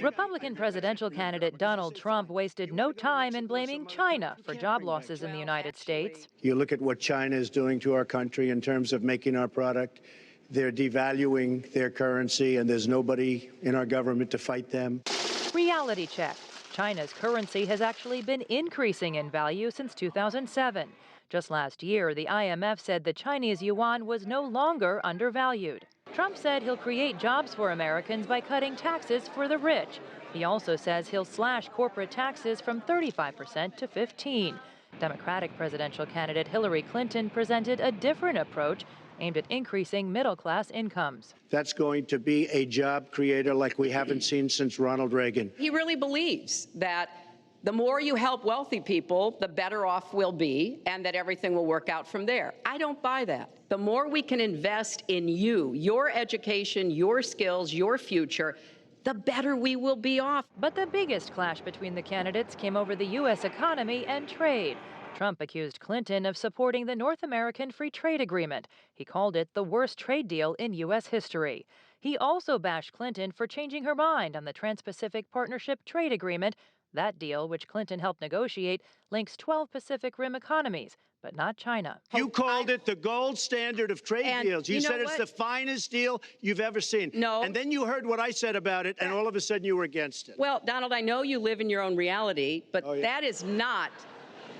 Republican presidential candidate Donald Trump wasted no time in blaming China for job losses in the United States. You look at what China is doing to our country in terms of making our product. They're devaluing their currency, and there's nobody in our government to fight them. Reality check. China's currency has actually been increasing in value since 2007. Just last year, the IMF said the Chinese yuan was no longer undervalued. Trump said he'll create jobs for Americans by cutting taxes for the rich. He also says he'll slash corporate taxes from 35% to 15%. Democratic presidential candidate Hillary Clinton presented a different approach aimed at increasing middle-class incomes. That's going to be a job creator like we haven't seen since Ronald Reagan. He really believes that the more you help wealthy people, the better off we'll be, and that everything will work out from there. I don't buy that. The more we can invest in you, your education, your skills, your future, the better we will be off. But the biggest clash between the candidates came over the U.S. economy and trade. Trump accused Clinton of supporting the North American Free Trade Agreement. He called it the worst trade deal in U.S. history. He also bashed Clinton for changing her mind on the Trans-Pacific Partnership Trade Agreement. That deal, which Clinton helped negotiate, links 12 Pacific Rim economies, but not China. You called it the gold standard of trade deals. You said it's the finest deal you've ever seen. No. And then you heard what I said about it, and all of a sudden you were against it. Well, Donald, I know you live in your own reality, but that is not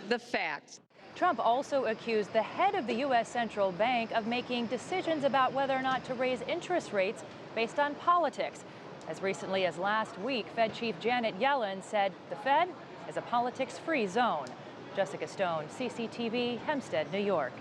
the facts. Trump also accused the head of the U.S. Central Bank of making decisions about whether or not to raise interest rates based on politics. As recently as last week, Fed Chief Janet Yellen said the Fed is a politics-free zone. Jessica Stone, CCTV, Hempstead, New York.